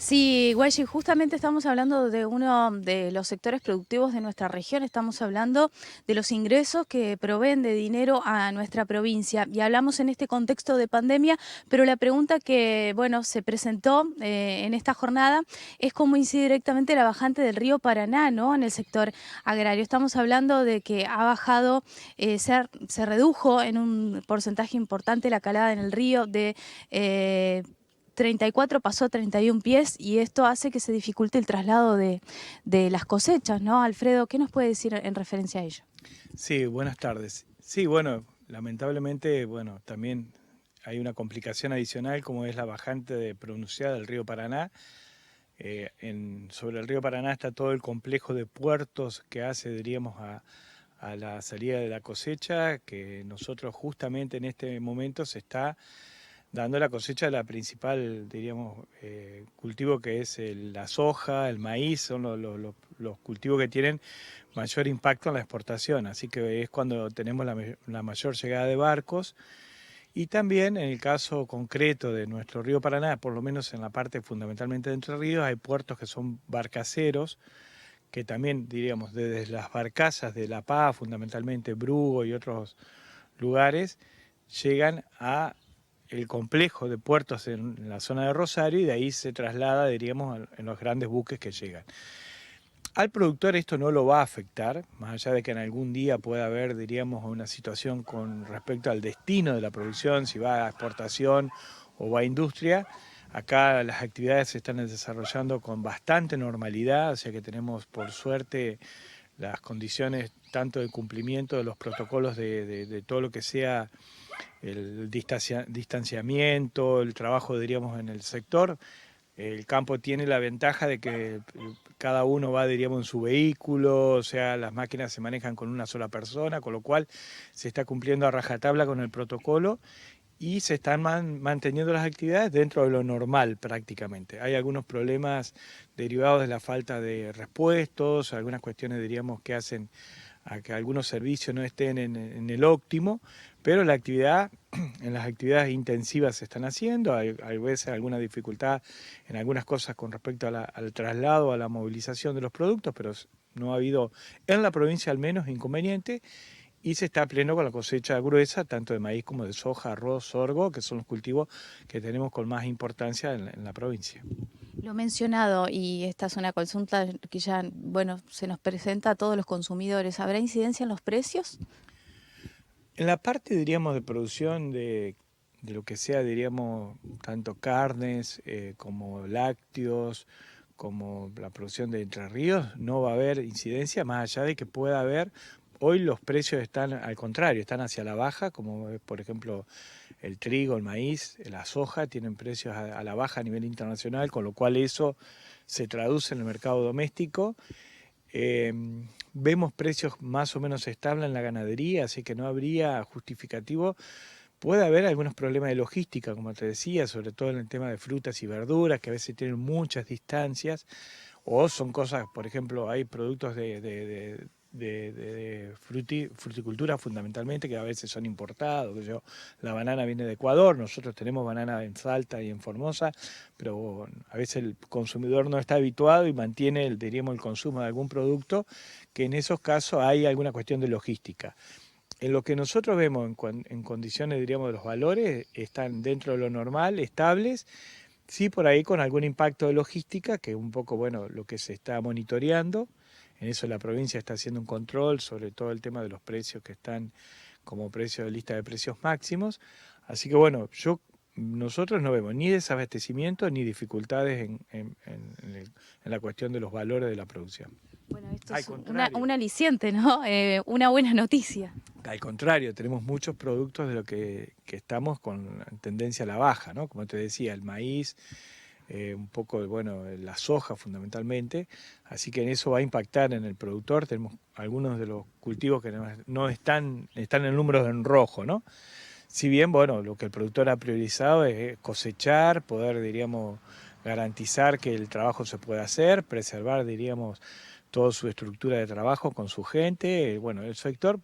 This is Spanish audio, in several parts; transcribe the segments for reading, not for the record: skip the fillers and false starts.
Sí, Guayi, justamente estamos hablando de uno de los sectores productivos de nuestra región, estamos hablando de los ingresos que proveen de dinero a nuestra provincia y hablamos en este contexto de pandemia, pero la pregunta que, bueno, se presentó en esta jornada es cómo incide directamente la bajante del río Paraná, ¿no?, en el sector agrario. Estamos hablando de que ha bajado, se redujo en un porcentaje importante la calada en el río de... 34 pasó a 31 pies y esto hace que se dificulte el traslado de las cosechas, ¿no? Alfredo, ¿qué nos puede decir en referencia a ello? Sí, buenas tardes. Sí, bueno, lamentablemente, bueno, también hay una complicación adicional como es la bajante pronunciada del río Paraná. Sobre el río Paraná está todo el complejo de puertos que hace, diríamos, a la salida de la cosecha, que nosotros justamente en este momento se está dando la cosecha de la principal, diríamos, cultivo que es la soja, el maíz, son los cultivos que tienen mayor impacto en la exportación, así que es cuando tenemos la mayor llegada de barcos. Y también en el caso concreto de nuestro río Paraná, por lo menos en la parte fundamentalmente de Entre Ríos, hay puertos que son barcaceros, que también, diríamos, desde las barcazas de La Paz, fundamentalmente Brugo y otros lugares, llegan a el complejo de puertos en la zona de Rosario y de ahí se traslada, diríamos, en los grandes buques que llegan. Al productor esto no lo va a afectar, más allá de que en algún día pueda haber, diríamos, una situación con respecto al destino de la producción, si va a exportación o va a industria. Acá las actividades se están desarrollando con bastante normalidad, o sea que tenemos por suerte las condiciones tanto de cumplimiento de los protocolos de todo lo que sea el distanciamiento, el trabajo, diríamos, en el sector. El campo tiene la ventaja de que cada uno va, diríamos, en su vehículo, o sea, las máquinas se manejan con una sola persona, con lo cual se está cumpliendo a rajatabla con el protocolo y se están manteniendo las actividades dentro de lo normal prácticamente. Hay algunos problemas derivados de la falta de repuestos, algunas cuestiones, diríamos, que hacen a que algunos servicios no estén en el óptimo, pero la actividad, en las actividades intensivas se están haciendo, hay veces alguna dificultad en algunas cosas con respecto al traslado, a la movilización de los productos, pero no ha habido, en la provincia al menos, inconveniente, y se está a pleno con la cosecha gruesa, tanto de maíz como de soja, arroz, sorgo, que son los cultivos que tenemos con más importancia en la provincia. Lo mencionado, y esta es una consulta que ya, bueno, se nos presenta a todos los consumidores. ¿Habrá incidencia en los precios? En la parte, diríamos, de producción de lo que sea, diríamos, tanto carnes como lácteos, como la producción de Entre Ríos, no va a haber incidencia más allá de que pueda haber. Hoy los precios están al contrario, están hacia la baja, como por ejemplo el trigo, el maíz, la soja, tienen precios a la baja a nivel internacional, con lo cual eso se traduce en el mercado doméstico. Eh, Vemos precios más o menos estables en la ganadería, así que no habría justificativo. Puede haber algunos problemas de logística, como te decía, sobre todo en el tema de frutas y verduras, que a veces tienen muchas distancias, o son cosas, por ejemplo, hay productos de fruticultura fundamentalmente que a veces son importados. La banana viene de Ecuador, nosotros tenemos banana en Salta y en Formosa, pero a veces el consumidor no está habituado y mantiene, diríamos, el consumo de algún producto, que en esos casos hay alguna cuestión de logística. En lo que nosotros vemos en condiciones, diríamos, de los valores, están dentro de lo normal, estables, sí por ahí con algún impacto de logística, que es un poco, bueno, lo que se está monitoreando. En eso la provincia está haciendo un control sobre todo el tema de los precios que están como precio de lista de precios máximos. Así que bueno, nosotros no vemos ni desabastecimiento ni dificultades en la cuestión de los valores de la producción. Bueno, esto Al es contrario, un aliciente, ¿no? Una buena noticia. Al contrario, tenemos muchos productos de lo que estamos con tendencia a la baja, ¿no? Como te decía, el maíz, un poco, bueno, la soja fundamentalmente, así que en eso va a impactar en el productor. Tenemos algunos de los cultivos que no están en números en rojo, ¿no? Si bien, bueno, lo que el productor ha priorizado es cosechar, poder, diríamos, garantizar que el trabajo se pueda hacer, preservar, diríamos, toda su estructura de trabajo con su gente. Bueno, el sector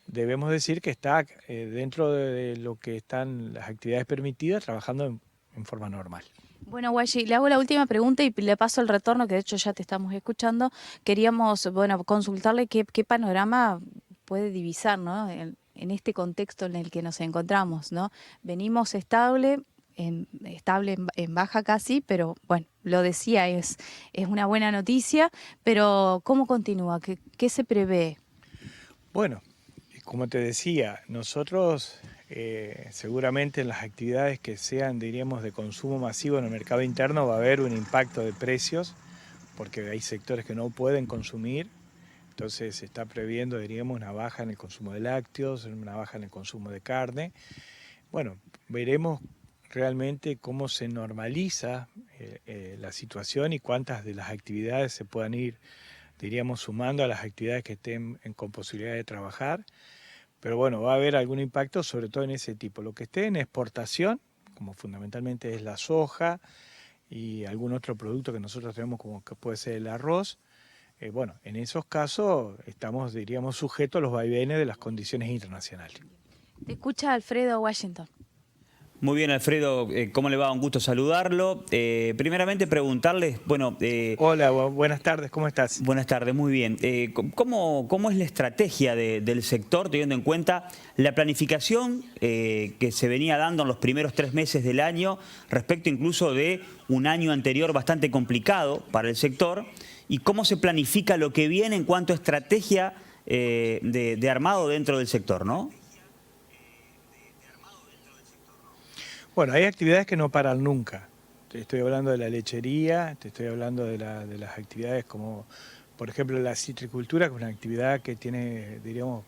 debemos decir que está dentro de lo que están las actividades permitidas, trabajando en forma normal. Bueno, Guayi, le hago la última pregunta y le paso el retorno, que de hecho ya te estamos escuchando. Queríamos, bueno, consultarle qué panorama puede divisar, ¿no? En este contexto en el que nos encontramos, ¿no? Venimos estable en baja casi, pero bueno, lo decía, es una buena noticia, pero ¿cómo continúa? ¿Qué se prevé? Bueno, como te decía, nosotros seguramente en las actividades que sean, diríamos, de consumo masivo en el mercado interno va a haber un impacto de precios, porque hay sectores que no pueden consumir, entonces se está previendo, diríamos, una baja en el consumo de lácteos, una baja en el consumo de carne. Bueno, veremos realmente cómo se normaliza la situación y cuántas de las actividades se puedan ir, diríamos, sumando a las actividades que estén con posibilidad de trabajar. Pero bueno, va a haber algún impacto sobre todo en ese tipo. Lo que esté en exportación, como fundamentalmente es la soja y algún otro producto que nosotros tenemos como que puede ser el arroz, bueno, en esos casos estamos, diríamos, sujetos a los vaivenes de las condiciones internacionales. Te escucha Alfredo Washington. Muy bien, Alfredo, ¿cómo le va? Un gusto saludarlo. Primeramente preguntarles, bueno, Hola, buenas tardes, ¿cómo estás? buenas tardes, muy bien. ¿Cómo es la estrategia del sector teniendo en cuenta la planificación que se venía dando en los primeros 3 meses del año respecto incluso de un año anterior bastante complicado para el sector? ¿Y cómo se planifica lo que viene en cuanto a estrategia de armado dentro del sector, no? Bueno, hay actividades que no paran nunca. Te estoy hablando de la lechería, te estoy hablando de las actividades como, por ejemplo, la citricultura, que es una actividad que tiene, diríamos,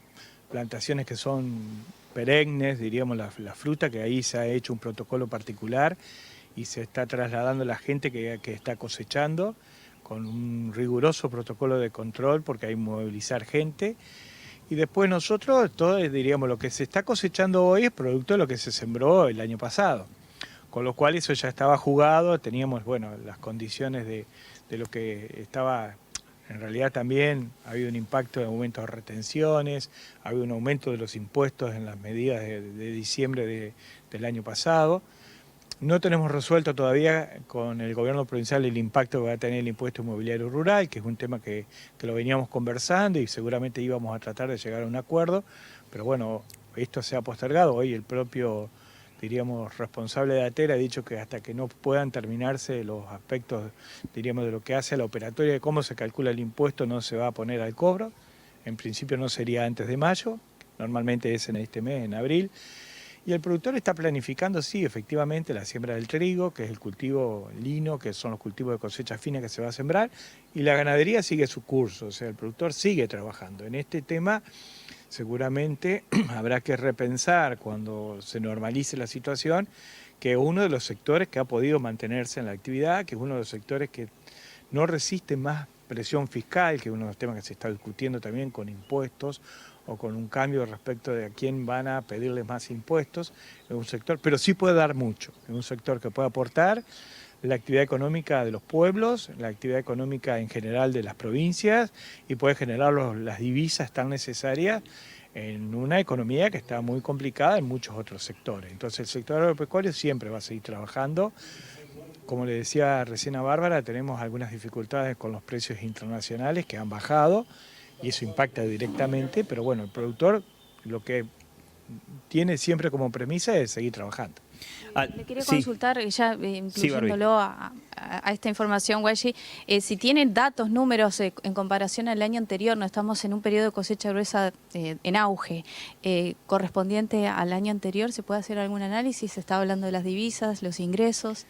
plantaciones que son perennes, diríamos, la fruta, que ahí se ha hecho un protocolo particular y se está trasladando la gente que está cosechando con un riguroso protocolo de control porque hay que movilizar gente. Y después nosotros, todo, diríamos, lo que se está cosechando hoy es producto de lo que se sembró el año pasado. Con lo cual eso ya estaba jugado, teníamos, bueno, las condiciones de lo que estaba. En realidad también ha habido un impacto de aumento de retenciones, ha habido un aumento de los impuestos en las medidas de diciembre del año pasado. No tenemos resuelto todavía con el gobierno provincial el impacto que va a tener el impuesto inmobiliario rural, que es un tema que lo veníamos conversando y seguramente íbamos a tratar de llegar a un acuerdo, pero bueno, esto se ha postergado. Hoy el propio, diríamos, responsable de ATER ha dicho que hasta que no puedan terminarse los aspectos, diríamos, de lo que hace a la operatoria de cómo se calcula el impuesto, no se va a poner al cobro. En principio no sería antes de mayo, normalmente es en este mes, en abril. Y el productor está planificando, sí, efectivamente, la siembra del trigo, que es el cultivo lino, que son los cultivos de cosecha fina que se va a sembrar, y la ganadería sigue su curso, o sea, el productor sigue trabajando. En este tema seguramente habrá que repensar cuando se normalice la situación, que uno de los sectores que ha podido mantenerse en la actividad, que es uno de los sectores que no resiste más presión fiscal, que es uno de los temas que se está discutiendo también con impuestos o con un cambio respecto de a quién van a pedirle más impuestos, es un sector, pero sí puede dar mucho, es un sector que puede aportar la actividad económica de los pueblos, la actividad económica en general de las provincias y puede generar las divisas tan necesarias en una economía que está muy complicada en muchos otros sectores. Entonces el sector agropecuario siempre va a seguir trabajando. Como le decía recién a Bárbara, tenemos algunas dificultades con los precios internacionales que han bajado y eso impacta directamente, pero bueno, el productor lo que tiene siempre como premisa es seguir trabajando. Le quería Sí, consultar, ya sí, Barbie. incluyéndolo a esta información, Guayi, si tienen datos, números en comparación al año anterior, no estamos en un periodo de cosecha gruesa en auge, correspondiente al año anterior, ¿se puede hacer algún análisis? Se está hablando de las divisas, los ingresos.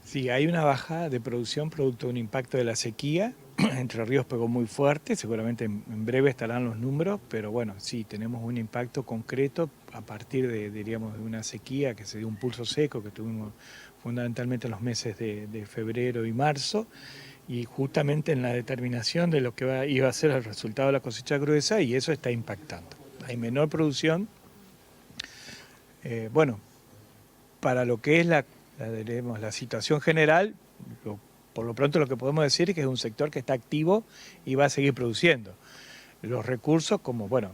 Sí, hay una baja de producción producto de un impacto de la sequía. Entre Ríos pegó muy fuerte, seguramente en breve estarán los números, pero bueno, sí, tenemos un impacto concreto a partir de, diríamos, de una sequía que se dio un pulso seco que tuvimos fundamentalmente en los meses de febrero y marzo, y justamente en la determinación de lo que iba a ser el resultado de la cosecha gruesa, y eso está impactando. Hay menor producción. Bueno, para lo que es la situación general, por lo pronto lo que podemos decir es que es un sector que está activo y va a seguir produciendo. Los recursos, como bueno,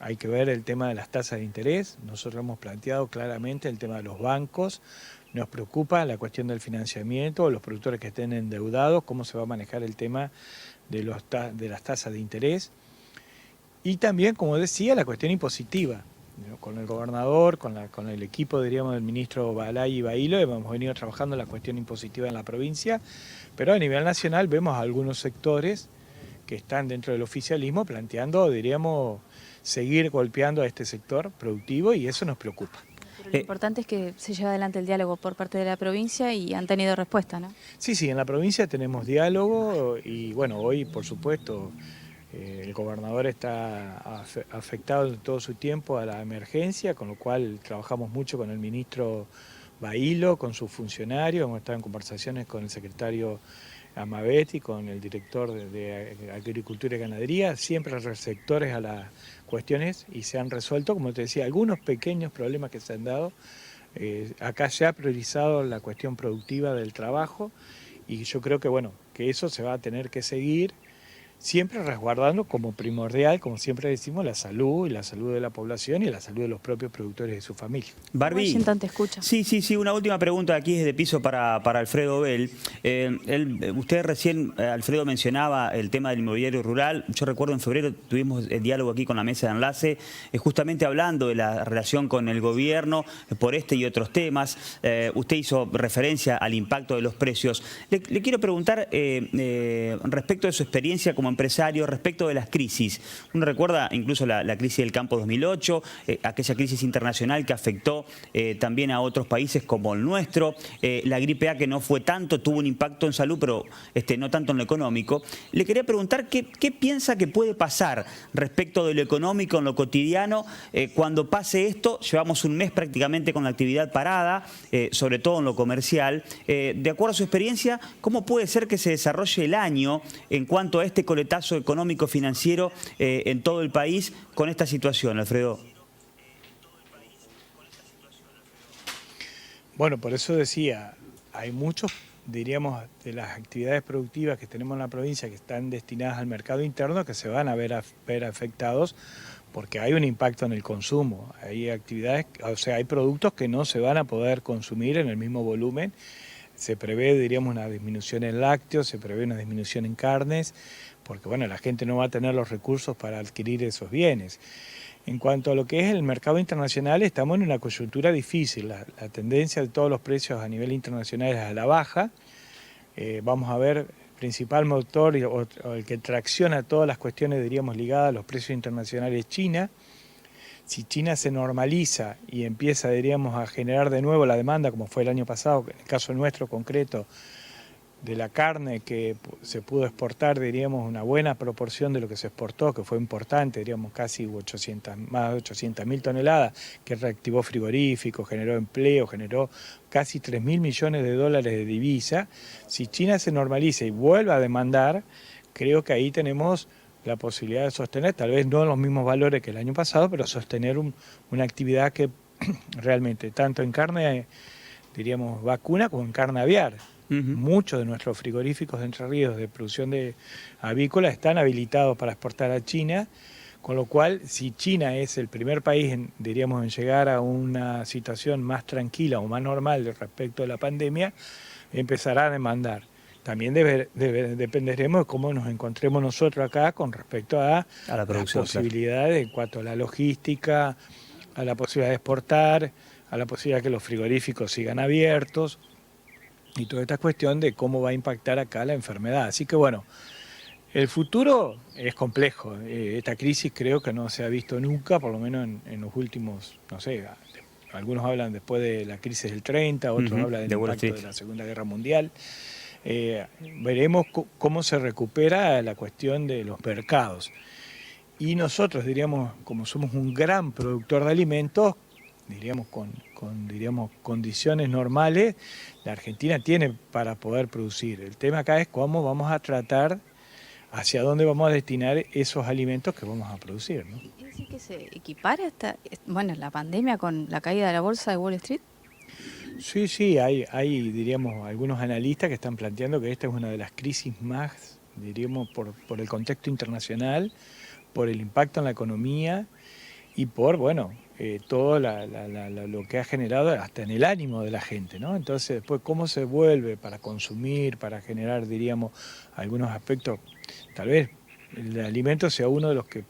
hay que ver el tema de las tasas de interés. Nosotros hemos planteado claramente el tema de los bancos. nos preocupa la cuestión del financiamiento, los productores que estén endeudados, cómo se va a manejar el tema de las tasas de interés. Y también, como decía, la cuestión impositiva. Con el gobernador, con el equipo, diríamos, del ministro Balay y Bailo, hemos venido trabajando la cuestión impositiva en la provincia, pero a nivel nacional vemos algunos sectores que están dentro del oficialismo planteando, diríamos, seguir golpeando a este sector productivo, y eso nos preocupa. Pero lo importante es que se lleve adelante el diálogo por parte de la provincia y han tenido respuesta, ¿no? Sí, en la provincia tenemos diálogo y bueno, hoy por supuesto el gobernador está afectado en todo su tiempo a la emergencia, con lo cual trabajamos mucho con el ministro Bailo, con sus funcionarios, hemos estado en conversaciones con el secretario Amabetti, con el director de Agricultura y Ganadería, siempre receptores a las cuestiones, y se han resuelto, como te decía, algunos pequeños problemas que se han dado. Acá se ha priorizado la cuestión productiva del trabajo, y yo creo que bueno, que eso se va a tener que seguir, siempre resguardando como primordial, como siempre decimos, la salud, y la salud de la población y la salud de los propios productores de su familia. Barbie, Washington te escucha. Sí, una última pregunta aquí desde piso para Alfredo Bell. Usted recién, Alfredo, mencionaba el tema del inmobiliario rural. Yo recuerdo en febrero tuvimos el diálogo aquí con la mesa de enlace, justamente hablando de la relación con el gobierno por este y otros temas. Usted hizo referencia al impacto de los precios. Le quiero preguntar respecto de su experiencia como empresario, respecto de las crisis. Uno recuerda incluso la crisis del campo 2008, aquella crisis internacional que afectó también a otros países como el nuestro, la gripe A, que no fue tanto, tuvo un impacto en salud, pero no tanto en lo económico. Le quería preguntar qué piensa que puede pasar respecto de lo económico en lo cotidiano cuando pase esto. Llevamos un mes prácticamente con la actividad parada, sobre todo en lo comercial. De acuerdo a su experiencia, ¿cómo puede ser que se desarrolle el año en cuanto a este coletazo económico financiero en todo el país con esta situación, Alfredo? Bueno, por eso decía, hay muchos, diríamos, de las actividades productivas que tenemos en la provincia que están destinadas al mercado interno, que se van a ver afectados porque hay un impacto en el consumo. Hay actividades, o sea, hay productos que no se van a poder consumir en el mismo volumen. Se prevé, diríamos, una disminución en lácteos, se prevé una disminución en carnes, porque bueno, la gente no va a tener los recursos para adquirir esos bienes. En cuanto a lo que es el mercado internacional, estamos en una coyuntura difícil. La tendencia de todos los precios a nivel internacional es a la baja. Vamos a ver, el principal motor o el que tracciona todas las cuestiones, diríamos, ligadas a los precios internacionales, China. Si China se normaliza y empieza, diríamos, a generar de nuevo la demanda, como fue el año pasado, en el caso nuestro concreto, de la carne que se pudo exportar, diríamos, una buena proporción de lo que se exportó, que fue importante, diríamos casi más de 800.000 toneladas, que reactivó frigoríficos, generó empleo, generó casi 3.000 millones de dólares de divisa. Si China se normaliza y vuelve a demandar, creo que ahí tenemos la posibilidad de sostener, tal vez no los mismos valores que el año pasado, pero sostener una actividad que realmente, tanto en carne, diríamos, vacuna, como en carne aviar. Muchos de nuestros frigoríficos de Entre Ríos de producción de avícola están habilitados para exportar a China, con lo cual, si China es el primer país, diríamos, en llegar a una situación más tranquila o más normal respecto a la pandemia, empezará a demandar. También dependeremos de cómo nos encontremos nosotros acá con respecto a la producción, las posibilidades, claro, en cuanto a la logística, a la posibilidad de exportar, a la posibilidad de que los frigoríficos sigan abiertos, y toda esta cuestión de cómo va a impactar acá la enfermedad. Así que bueno, el futuro es complejo. Esta crisis creo que no se ha visto nunca, por lo menos en los últimos, no sé, algunos hablan después de la crisis del 30, otros hablan del impacto de la Segunda Guerra Mundial. Veremos cómo se recupera la cuestión de los mercados. Y nosotros, diríamos, como somos un gran productor de alimentos, diríamos con condiciones normales, la Argentina tiene para poder producir. El tema acá es cómo vamos a tratar, hacia dónde vamos a destinar esos alimentos que vamos a producir, ¿no? ¿Es decir que se equipara la pandemia con la caída de la bolsa de Wall Street? Sí, hay, diríamos, algunos analistas que están planteando que esta es una de las crisis más, diríamos, por el contexto internacional, por el impacto en la economía, y por, bueno, todo lo que ha generado hasta en el ánimo de la gente, ¿no? Entonces, después, ¿cómo se vuelve para consumir, para generar, diríamos, algunos aspectos? Tal vez el alimento sea uno de los que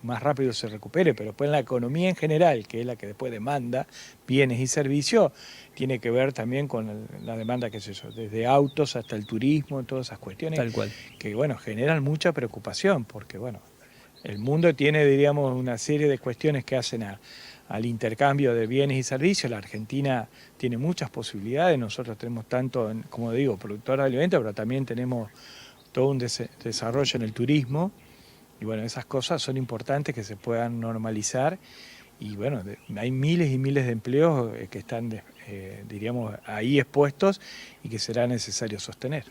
más rápido se recupere, pero después la economía en general, que es la que después demanda bienes y servicios, tiene que ver también con la demanda, qué sé yo, desde autos hasta el turismo, todas esas cuestiones Tal cual. que, bueno, generan mucha preocupación, porque, bueno, el mundo tiene, diríamos, una serie de cuestiones que hacen al intercambio de bienes y servicios. La Argentina tiene muchas posibilidades, nosotros tenemos tanto, como digo, productores de alimentos, pero también tenemos todo un desarrollo en el turismo, y bueno, esas cosas son importantes que se puedan normalizar, y bueno, hay miles y miles de empleos que están, diríamos, ahí expuestos y que será necesario sostener.